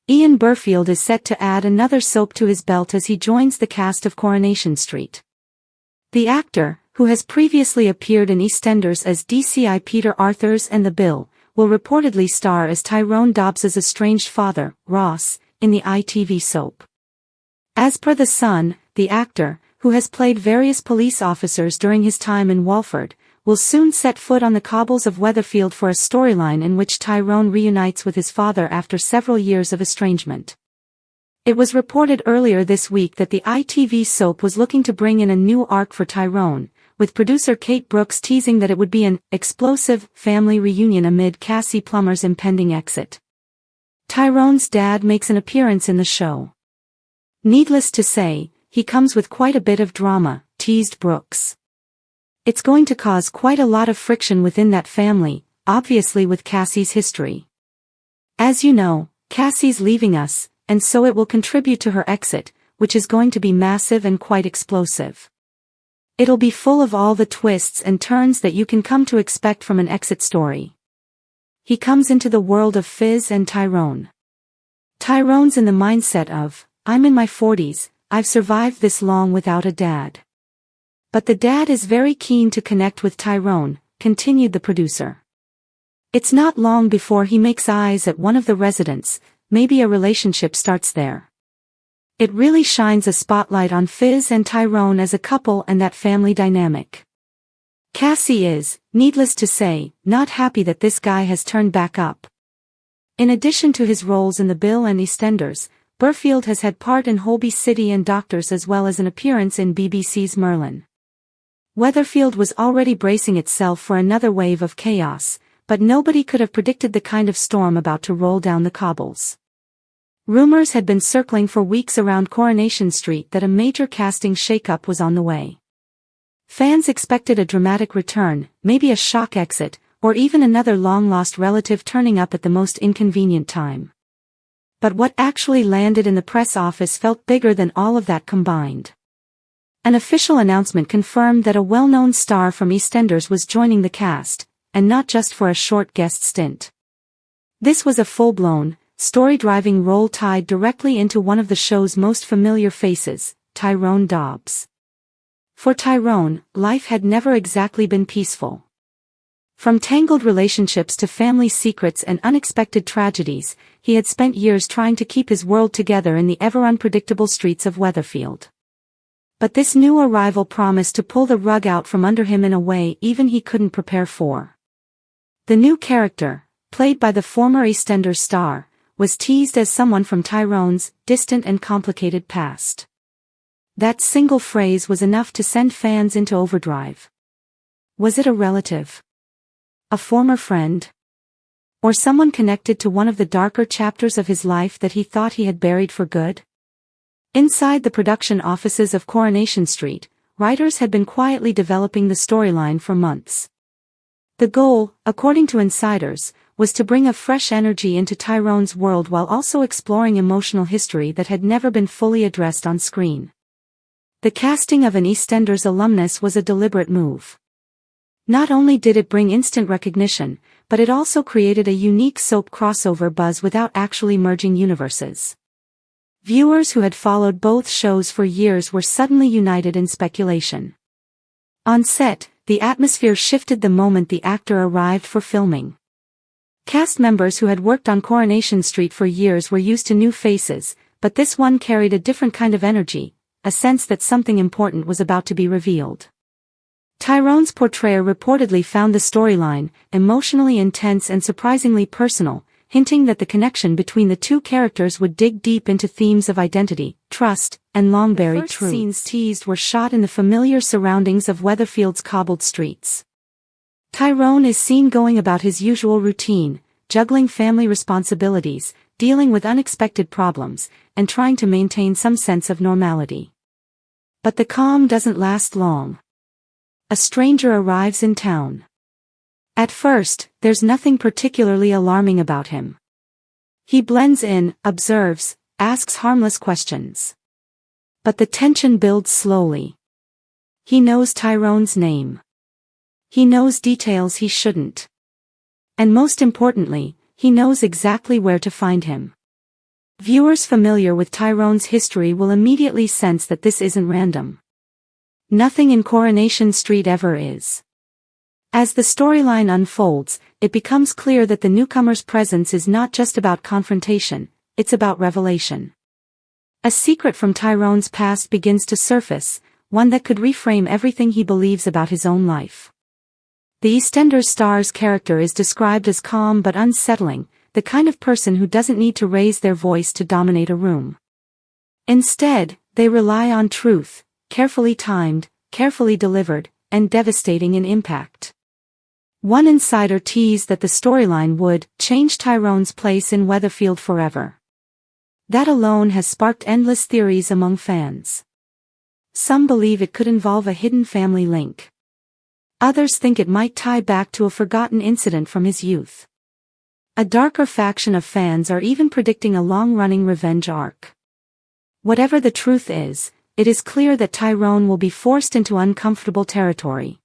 Ian Burfield is set to add another soap to his belt as he joins the cast of Coronation Street. The actor, who has previously appeared in EastEnders as DCI Peter Arthurs and The Bill, will reportedly star as Tyrone Dobbs's estranged father, Ross, in the ITV soap. As per The Sun, the actor, who has played various police officers during his time in Walford, will soon set foot on the cobbles of Weatherfield for a storyline in which Tyrone reunites with his father after several years of estrangement. It was reported earlier this week that the ITV soap was looking to bring in a new arc for Tyrone, with producer Kate Brooks teasing that it would be an explosive family reunion amid Cassie Plummer's impending exit. Tyrone's dad makes an appearance in the show. Needless to say, he comes with quite a bit of drama, teased Brooks. It's going to cause quite a lot of friction within that family, obviously with Cassie's history. As you know, Cassie's leaving us, and so it will contribute to her exit, which is going to be massive and quite explosive. It'll be full of all the twists and turns that you can come to expect from an exit story. He comes into the world of Fizz and Tyrone. Tyrone's in the mindset of, I'm in my 40s, I've survived this long without a dad. But the dad is very keen to connect with Tyrone, continued the producer. It's not long before he makes eyes at one of the residents, maybe a relationship starts there. It really shines a spotlight on Fizz and Tyrone as a couple and that family dynamic. Cassie is, needless to say, not happy that this guy has turned back up. In addition to his roles in The Bill and EastEnders, Burfield has had part in Holby City and Doctors as well as an appearance in BBC's Merlin. Weatherfield was already bracing itself for another wave of chaos, but nobody could have predicted the kind of storm about to roll down the cobbles. Rumors had been circling for weeks around Coronation Street that a major casting shakeup was on the way. Fans expected a dramatic return, maybe a shock exit, or even another long-lost relative turning up at the most inconvenient time. But what actually landed in the press office felt bigger than all of that combined. An official announcement confirmed that a well-known star from EastEnders was joining the cast, and not just for a short guest stint. This was a full-blown, story-driving role tied directly into one of the show's most familiar faces, Tyrone Dobbs. For Tyrone, life had never exactly been peaceful. From tangled relationships to family secrets and unexpected tragedies, he had spent years trying to keep his world together in the ever-unpredictable streets of Weatherfield. But this new arrival promised to pull the rug out from under him in a way even he couldn't prepare for. The new character, played by the former EastEnders star, was teased as someone from Tyrone's distant and complicated past. That single phrase was enough to send fans into overdrive. Was it a relative? A former friend? Or someone connected to one of the darker chapters of his life that he thought he had buried for good? Inside the production offices of Coronation Street, writers had been quietly developing the storyline for months. The goal, according to insiders, was to bring a fresh energy into Tyrone's world while also exploring emotional history that had never been fully addressed on screen. The casting of an EastEnders alumnus was a deliberate move. Not only did it bring instant recognition, but it also created a unique soap crossover buzz without actually merging universes. Viewers who had followed both shows for years were suddenly united in speculation. On set, the atmosphere shifted the moment the actor arrived for filming. Cast members who had worked on Coronation Street for years were used to new faces, but this one carried a different kind of energy, a sense that something important was about to be revealed. Tyrone's portrayer reportedly found the storyline emotionally intense and surprisingly personal, hinting that the connection between the two characters would dig deep into themes of identity, trust, and long-buried truths. The first scenes teased were shot in the familiar surroundings of Weatherfield's cobbled streets. Tyrone is seen going about his usual routine, juggling family responsibilities, dealing with unexpected problems, and trying to maintain some sense of normality. But the calm doesn't last long. A stranger arrives in town. At first, there's nothing particularly alarming about him. He blends in, observes, asks harmless questions. But the tension builds slowly. He knows Tyrone's name. He knows details he shouldn't. And most importantly, he knows exactly where to find him. Viewers familiar with Tyrone's history will immediately sense that this isn't random. Nothing in Coronation Street ever is. As the storyline unfolds, it becomes clear that the newcomer's presence is not just about confrontation, it's about revelation. A secret from Tyrone's past begins to surface, one that could reframe everything he believes about his own life. The EastEnders star's character is described as calm but unsettling, the kind of person who doesn't need to raise their voice to dominate a room. Instead, they rely on truth, carefully timed, carefully delivered, and devastating in impact. One insider teased that the storyline would change Tyrone's place in Weatherfield forever. That alone has sparked endless theories among fans. Some believe it could involve a hidden family link. Others think it might tie back to a forgotten incident from his youth. A darker faction of fans are even predicting a long-running revenge arc. Whatever the truth is, it is clear that Tyrone will be forced into uncomfortable territory.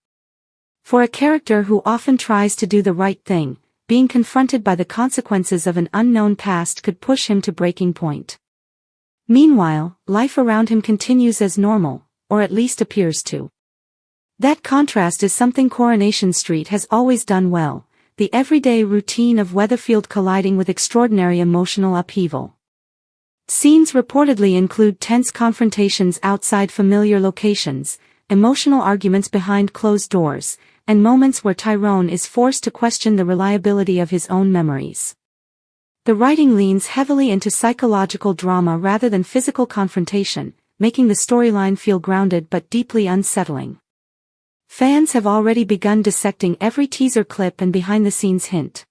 For a character who often tries to do the right thing, being confronted by the consequences of an unknown past could push him to breaking point. Meanwhile, life around him continues as normal, or at least appears to. That contrast is something Coronation Street has always done well, the everyday routine of Weatherfield colliding with extraordinary emotional upheaval. Scenes reportedly include tense confrontations outside familiar locations, emotional arguments behind closed doors, and moments where Tyrone is forced to question the reliability of his own memories. The writing leans heavily into psychological drama rather than physical confrontation, making the storyline feel grounded but deeply unsettling. Fans have already begun dissecting every teaser clip and behind-the-scenes hint.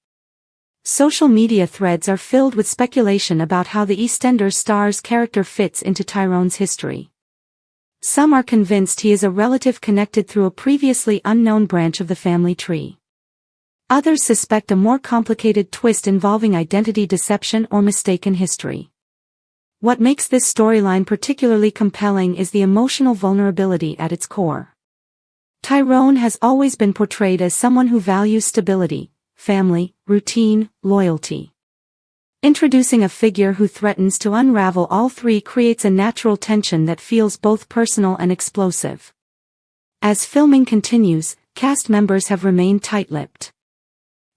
Social media threads are filled with speculation about how the EastEnders star's character fits into Tyrone's history. Some are convinced he is a relative connected through a previously unknown branch of the family tree. Others suspect a more complicated twist involving identity deception or mistaken history. What makes this storyline particularly compelling is the emotional vulnerability at its core. Tyrone has always been portrayed as someone who values stability, family, routine, loyalty. Introducing a figure who threatens to unravel all three creates a natural tension that feels both personal and explosive. As filming continues, cast members have remained tight-lipped.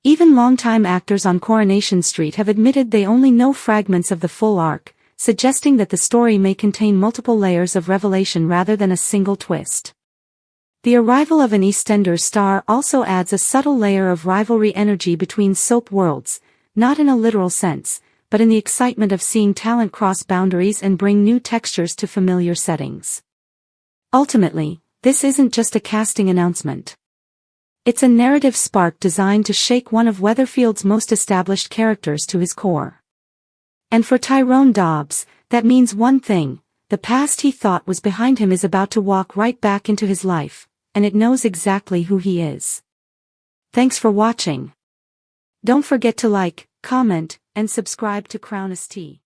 Even longtime actors on Coronation Street have admitted they only know fragments of the full arc, suggesting that the story may contain multiple layers of revelation rather than a single twist. The arrival of an EastEnders star also adds a subtle layer of rivalry energy between soap worlds, not in a literal sense, but in the excitement of seeing talent cross boundaries and bring new textures to familiar settings. Ultimately, this isn't just a casting announcement. It's a narrative spark designed to shake one of Weatherfield's most established characters to his core. And for Tyrone Dobbs, that means one thing: the past he thought was behind him is about to walk right back into his life, and it knows exactly who he is. Thanks for watching. Don't forget to like, comment, and subscribe to Crown ST.